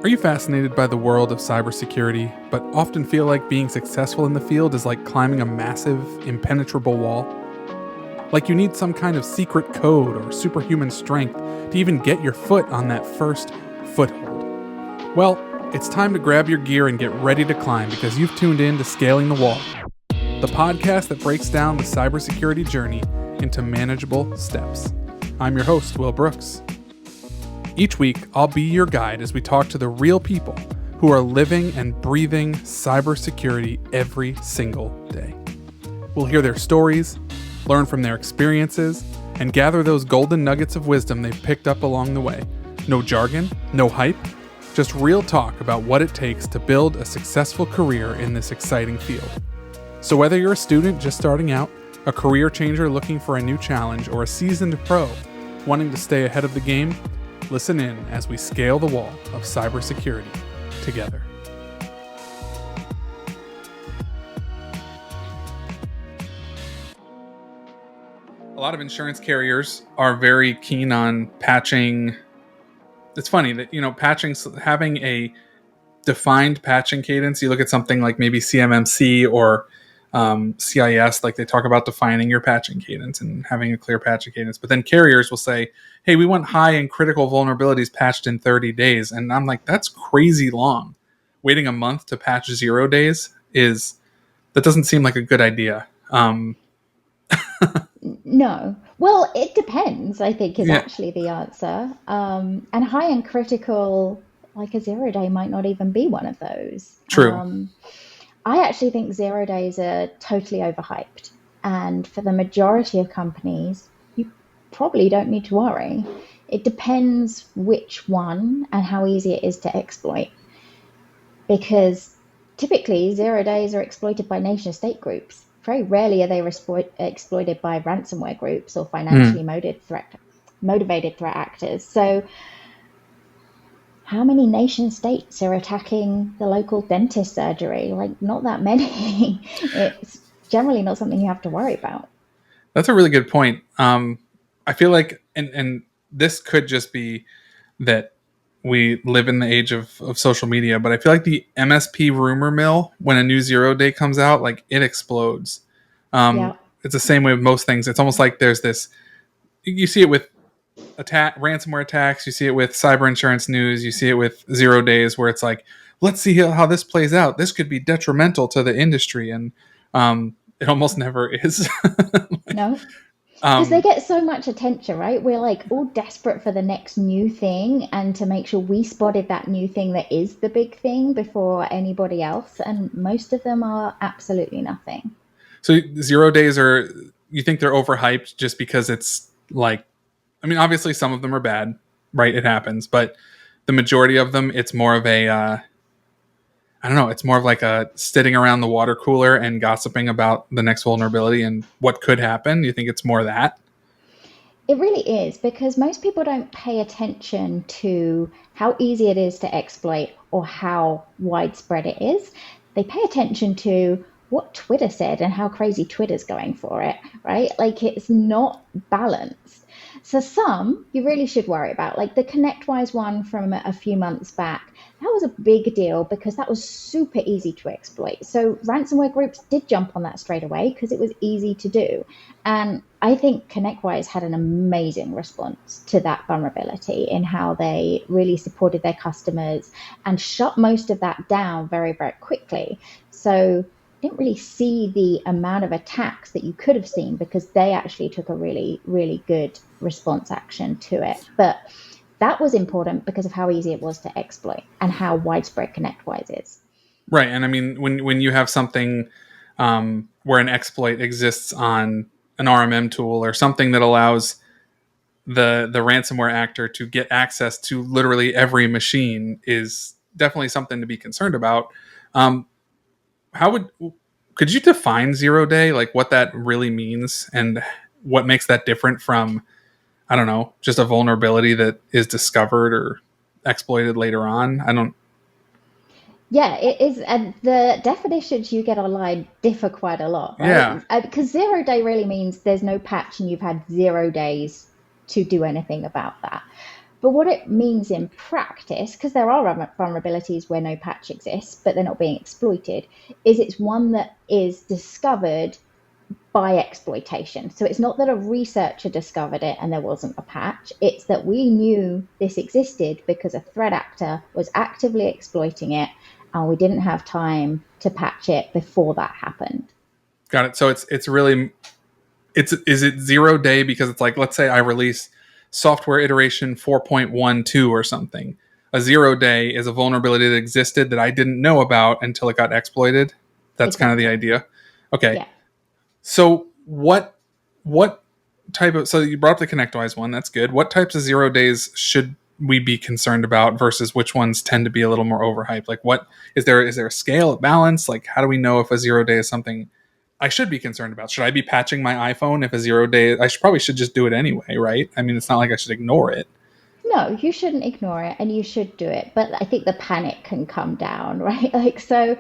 Are you fascinated by the world of cybersecurity, but often feel like being successful in the field is like climbing a massive, impenetrable wall? Like you need some kind of secret code or superhuman strength to even get your foot on that first foothold? Well, it's time to grab your gear and get ready to climb because you've tuned in to Scaling the Wall, the podcast that breaks down the cybersecurity journey into manageable steps. I'm your host, Will Brooks. Each week, I'll be your guide as we talk to the real people who are living and breathing cybersecurity every single day. We'll hear their stories, learn from their experiences, and gather those golden nuggets of wisdom they've picked up along the way. No jargon, no hype, just real talk about what it takes to build a successful career in this exciting field. So whether you're a student just starting out, a career changer looking for a new challenge, or a seasoned pro wanting to stay ahead of the game, listen in as we scale the wall of cybersecurity together. A lot of insurance carriers are very keen on patching. It's funny that, patching, having a defined patching cadence. You look at something like maybe CMMC or CIS, like they talk about defining your patching cadence and having a clear patching cadence. But then carriers will say, hey, we want high and critical vulnerabilities patched in 30 days. And I'm like, that's crazy long. Waiting a month to patch 0 days that doesn't seem like a good idea. No. Well, it depends, I think, is actually the answer. And high and critical, like a 0 day might not even be one of those. True. I actually think 0 days are totally overhyped. And for the majority of companies, you probably don't need to worry. It depends which one and how easy it is to exploit. Because typically 0 days are exploited by nation state groups. Very rarely are they exploited by ransomware groups or financially motivated threat actors. So how many nation states are attacking the local dentist surgery? Like, not that many. It's generally not something you have to worry about. That's a really good point. I feel like, and this could just be that we live in the age of social media, but I feel like the MSP rumor mill, when a new 0 day comes out, like it explodes. It's the same way with most things. It's almost like there's this, you see it with ransomware attacks, you see it with cyber insurance news, you see it with 0 days where it's like, let's see how this plays out. This could be detrimental to the industry. And it almost never is. No. Because they get so much attention, right? We're like all desperate for the next new thing and to make sure we spotted that new thing that is the big thing before anybody else. And most of them are absolutely nothing. So 0 days you think they're overhyped just because it's like, I mean, obviously some of them are bad, right? It happens, but the majority of them, it's more of a, I don't know, it's more of like a sitting around the water cooler and gossiping about the next vulnerability and what could happen. You think it's more that? It really is, because most people don't pay attention to how easy it is to exploit or how widespread it is. They pay attention to what Twitter said and how crazy Twitter's going for it, right? Like, it's not balanced. So some you really should worry about, like the ConnectWise one from a few months back. That was a big deal because that was super easy to exploit. So ransomware groups did jump on that straight away because it was easy to do. And I think ConnectWise had an amazing response to that vulnerability in how they really supported their customers and shut most of that down very, very quickly. So didn't really see the amount of attacks that you could have seen because they actually took a really, really good response action to it. But that was important because of how easy it was to exploit and how widespread ConnectWise is. Right. And I mean, when you have something where an exploit exists on an RMM tool or something that allows the ransomware actor to get access to literally every machine is definitely something to be concerned about. Could you define 0 day, like what that really means and what makes that different from, I don't know, just a vulnerability that is discovered or exploited later on? Yeah, it is. And the definitions you get online differ quite a lot, right? Yeah. Because 0 day really means there's no patch and you've had 0 days to do anything about that. But what it means in practice, because there are vulnerabilities where no patch exists, but they're not being exploited, is it's one that is discovered by exploitation. So it's not that a researcher discovered it and there wasn't a patch. It's that we knew this existed because a threat actor was actively exploiting it and we didn't have time to patch it before that happened. Got it. So it's really is it 0 day because it's like, let's say I release software iteration 4.12 or something. A 0 day is a vulnerability that existed that I didn't know about until it got exploited. That's kind of the Exactly. idea. Okay. Yeah. So what type of, so you brought up the ConnectWise one, that's good. What types of 0 days should we be concerned about versus which ones tend to be a little more overhyped? Like, what is there a scale, a balance? Like, how do we know if a 0 day is something I should be concerned about? Should I be patching my iPhone if a 0 day? Probably should just do it anyway, right? I mean, it's not like I should ignore it. No, you shouldn't ignore it and you should do it. But I think the panic can come down, right? Like, so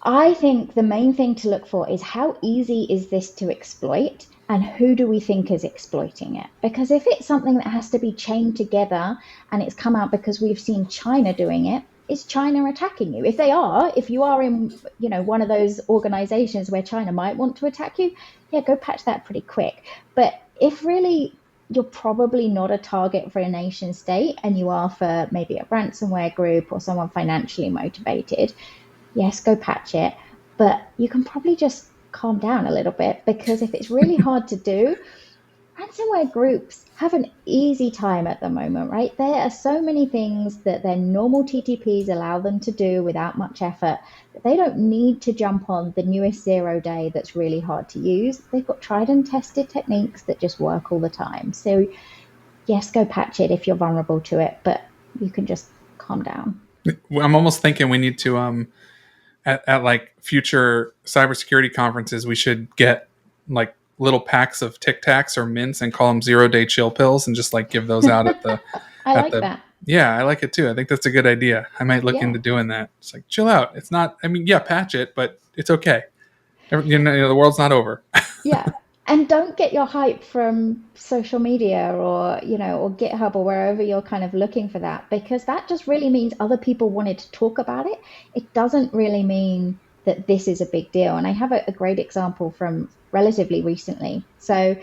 I think the main thing to look for is how easy is this to exploit and who do we think is exploiting it? Because if it's something that has to be chained together and it's come out because we've seen China doing it, is China attacking you? If you are in, one of those organizations where China might want to attack you, yeah, go patch that pretty quick. But if really you're probably not a target for a nation state and you are for maybe a ransomware group or someone financially motivated, yes, go patch it, but you can probably just calm down a little bit because if it's really hard to do, ransomware groups have an easy time at the moment, right? There are so many things that their normal TTPs allow them to do without much effort that they don't need to jump on the newest 0 day that's really hard to use. They've got tried and tested techniques that just work all the time. So, yes, go patch it if you're vulnerable to it, but you can just calm down. I'm almost thinking we need to at like future cybersecurity conferences, we should get like little packs of Tic Tacs or mints and call them 0 day chill pills and just like give those out I at like the, that. yeah, I like it too. I think that's a good idea. I might look Yeah. into doing that. It's like, chill out. It's not, I mean, yeah, patch it, but it's okay. The world's not over. Yeah. And don't get your hype from social media or, or GitHub or wherever you're kind of looking for that, because that just really means other people wanted to talk about it. It doesn't really mean that this is a big deal. And I have a great example from relatively recently. So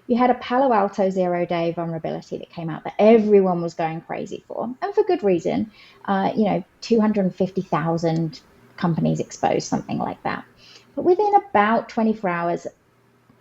you had a Palo Alto 0 day vulnerability that came out that everyone was going crazy for, and for good reason. 250,000 companies exposed, something like that. But within about 24 hours,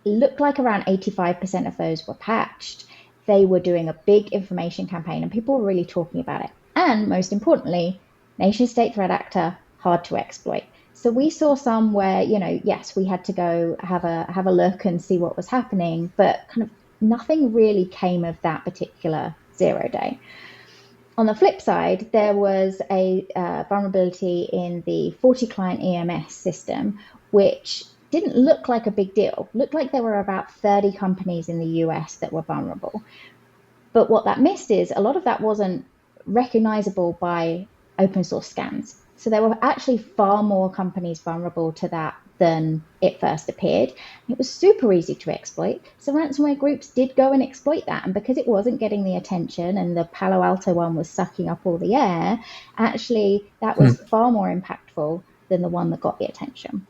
looked like around 85% of those were patched. They were doing a big information campaign and people were really talking about it. And most importantly, nation state threat actor, hard to exploit. So we saw some where, yes, we had to go have a look and see what was happening, but kind of nothing really came of that particular 0 day. On the flip side, there was a vulnerability in the 40 client EMS system, which didn't look like a big deal. Looked like there were about 30 companies in the US that were vulnerable. But what that missed is a lot of that wasn't recognizable by open source scans. So there were actually far more companies vulnerable to that than it first appeared. It was super easy to exploit. So ransomware groups did go and exploit that. And because it wasn't getting the attention and the Palo Alto one was sucking up all the air, actually that was far more impactful than the one that got the attention.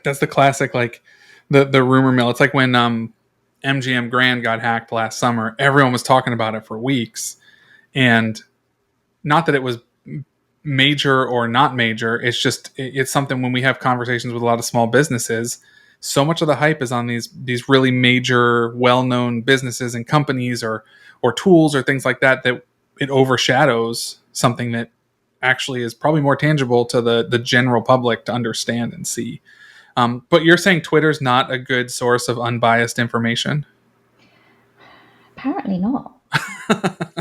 That's the classic, like the rumor mill. It's like when MGM Grand got hacked last summer. Everyone was talking about it for weeks, and not that it was major or not major. It's just it's something when we have conversations with a lot of small businesses. So much of the hype is on these really major, well-known businesses and companies or tools or things like that that it overshadows something that actually is probably more tangible to the general public to understand and see. But you're saying Twitter's not a good source of unbiased information? Apparently not.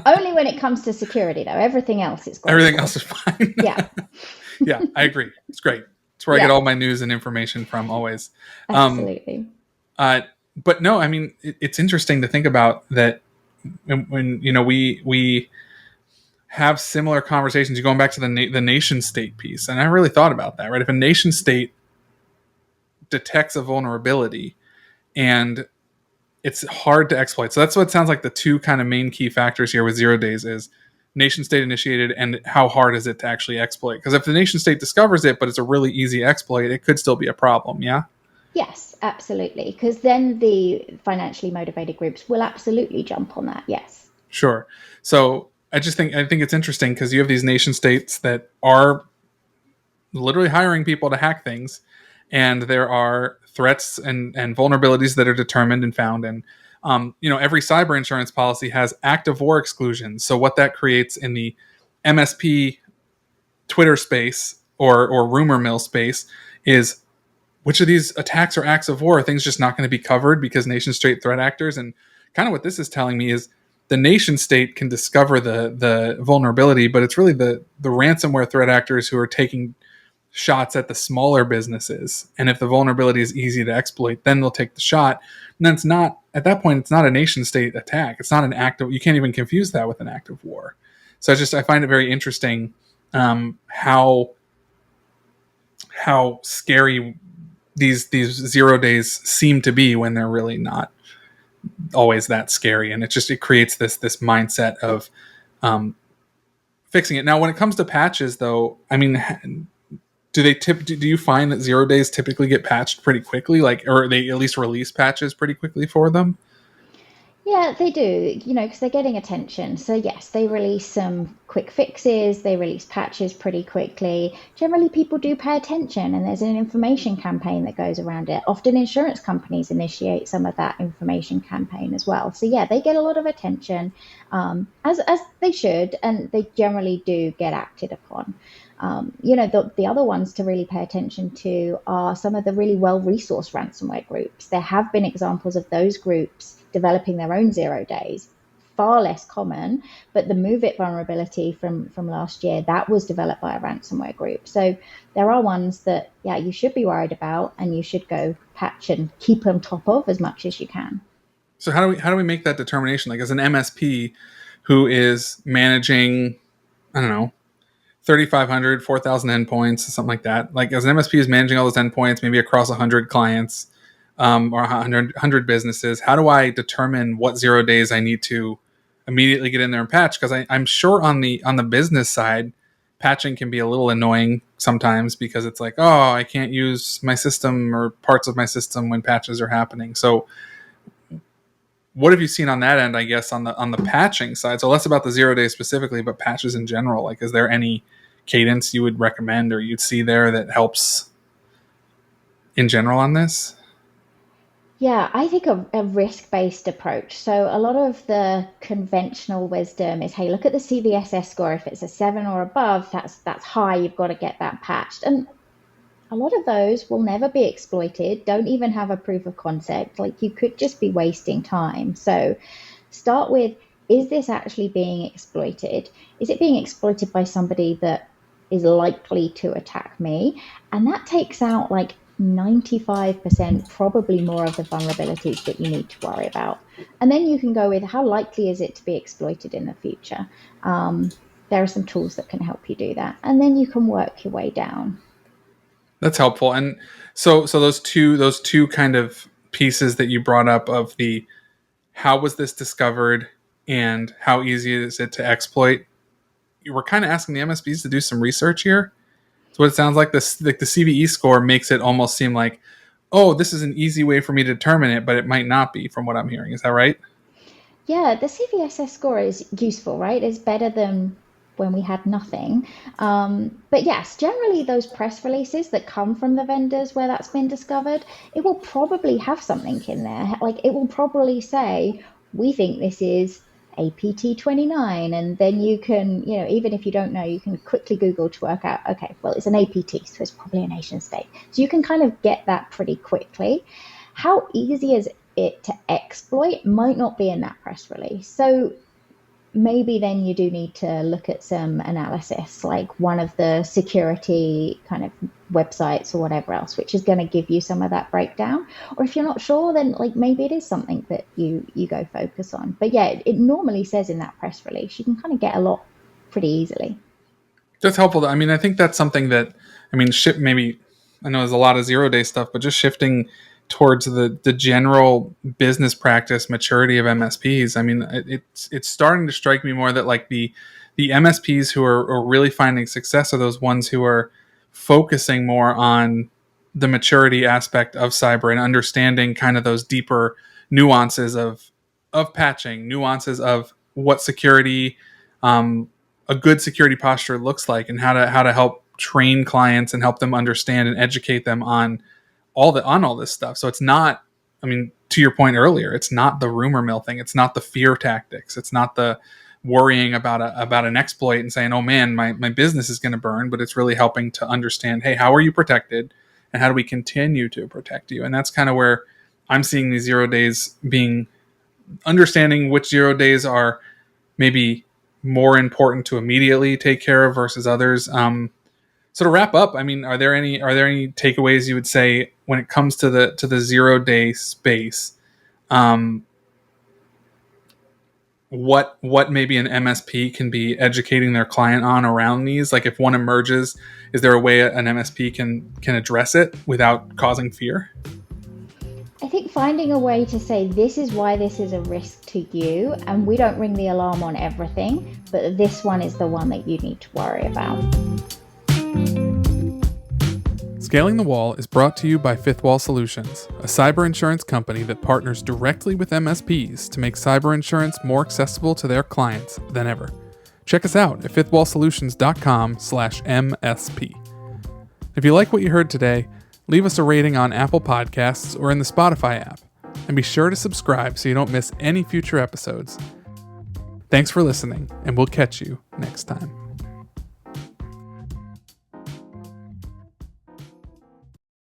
Only when it comes to security, though. Everything else is great. Everything else is fine. Yeah. Yeah, I agree. It's great. It's where I get Yeah, all my news and information from always. Um, absolutely. uh, but no, I mean, it's interesting to think about that when we have similar conversations. You're going back to the nation state piece, and I really thought about that. Right, if a nation state detects a vulnerability and it's hard to exploit. So that's what sounds like the two kind of main key factors here with 0 days is nation state initiated and how hard is it to actually exploit. Because if the nation state discovers it, but it's a really easy exploit, it could still be a problem. Yeah. Yes, absolutely. Because then the financially motivated groups will absolutely jump on that. Yes. Sure. So I think it's interesting because you have these nation states that are literally hiring people to hack things, and there are threats and vulnerabilities that are determined and found. And every cyber insurance policy has active war exclusions. So what that creates in the MSP Twitter space or rumor mill space is which of these attacks or acts of war are things just not going to be covered because nation state threat actors. And kind of what this is telling me is the nation state can discover the vulnerability, but it's really the ransomware threat actors who are taking shots at the smaller businesses. And if the vulnerability is easy to exploit, then they'll take the shot. And then it's not, at that point, it's not a nation state attack. It's not an act of, you can't even confuse that with an act of war. So I find it very interesting how scary these 0 days seem to be when they're really not always that scary. And it creates this mindset of fixing it. Now, when it comes to patches, though, I mean, do you find that 0 days typically get patched pretty quickly, or they at least release patches pretty quickly for them? Yeah, they do, because they're getting attention. So, yes, they release some quick fixes, they release patches pretty quickly. Generally, people do pay attention, and there's an information campaign that goes around it. Often, insurance companies initiate some of that information campaign as well. So, yeah, they get a lot of attention, as they should, and they generally do get acted upon. The other ones to really pay attention to are some of the really well-resourced ransomware groups. There have been examples of those groups developing their own 0 days, far less common, but the MoveIt vulnerability from last year, that was developed by a ransomware group. So there are ones that, yeah, you should be worried about and you should go patch and keep on top of as much as you can. So how do we make that determination? Like as an MSP who is managing, I don't know, 3,500, 4,000 endpoints, something like that. Like as an MSP is managing all those endpoints, maybe across 100 clients or 100 businesses, how do I determine what 0 days I need to immediately get in there and patch? Because I'm sure on the business side, patching can be a little annoying sometimes because it's like, oh, I can't use my system or parts of my system when patches are happening. So what have you seen on that end, I guess, on the patching side? So less about the 0 days specifically, but patches in general. Like, is there any cadence you would recommend or you'd see there that helps in general on this? Yeah, I think a risk-based approach. So a lot of the conventional wisdom is, hey, look at the CVSS score. If it's a 7 or above, that's high. You've got to get that patched. And a lot of those will never be exploited, don't even have a proof of concept. Like you could just be wasting time. So start with, is this actually being exploited? Is it being exploited by somebody that is likely to attack me? And that takes out like 95%, probably more of the vulnerabilities that you need to worry about. And then you can go with how likely is it to be exploited in the future? There are some tools that can help you do that. And then you can work your way down. That's helpful. And so those two kind of pieces that you brought up of the how was this discovered and how easy is it to exploit, you were kind of asking the MSPs to do some research here. So what it sounds like, the CVE score makes it almost seem like, oh, this is an easy way for me to determine it, but it might not be from what I'm hearing. Is that right? Yeah, the CVSS score is useful, right? It's better than when we had nothing. But yes, generally those press releases that come from the vendors where that's been discovered, it will probably have something in there. Like it will probably say, we think this is APT 29. And then you can, even if you don't know, you can quickly Google to work out, okay, well, it's an APT, so it's probably a nation state. So you can kind of get that pretty quickly. How easy is it to exploit might not be in that press release. So maybe then you do need to look at some analysis, like one of the security kind of websites or whatever else, which is going to give you some of that breakdown. Or if you're not sure, then like maybe it is something that you go focus on. But yeah, it normally says in that press release, you can kind of get a lot pretty easily. That's helpful. I mean, I think that's something that, maybe, I know there's a lot of 0 day stuff, but just shifting towards the general business practice maturity of MSPs. I mean, it's starting to strike me more that like the MSPs who are really finding success are those ones who are focusing more on the maturity aspect of cyber and understanding kind of those deeper nuances of patching, nuances of what security, a good security posture looks like, and how to help train clients and help them understand and educate them on all this stuff. So it's not, I mean, to your point earlier, it's not the rumor mill thing. It's not the fear tactics. It's not the worrying about an exploit and saying, oh man, my business is going to burn, but it's really helping to understand, hey, how are you protected and how do we continue to protect you? And that's kind of where I'm seeing these 0 days being, understanding which 0 days are maybe more important to immediately take care of versus others. So to wrap up, I mean, are there any takeaways you would say when it comes to the 0 day space? What maybe an MSP can be educating their client on around these? Like if one emerges, is there a way an MSP can address it without causing fear? I think finding a way to say this is why this is a risk to you, and we don't ring the alarm on everything, but this one is the one that you need to worry about. Scaling the Wall is brought to you by FifthWall Solutions, a cyber insurance company that partners directly with MSPs to make cyber insurance more accessible to their clients than ever. Check us out at fifthwallsolutions.com/MSP. If you like what you heard today, leave us a rating on Apple Podcasts or in the Spotify app, and be sure to subscribe so you don't miss any future episodes. Thanks for listening, and we'll catch you next time.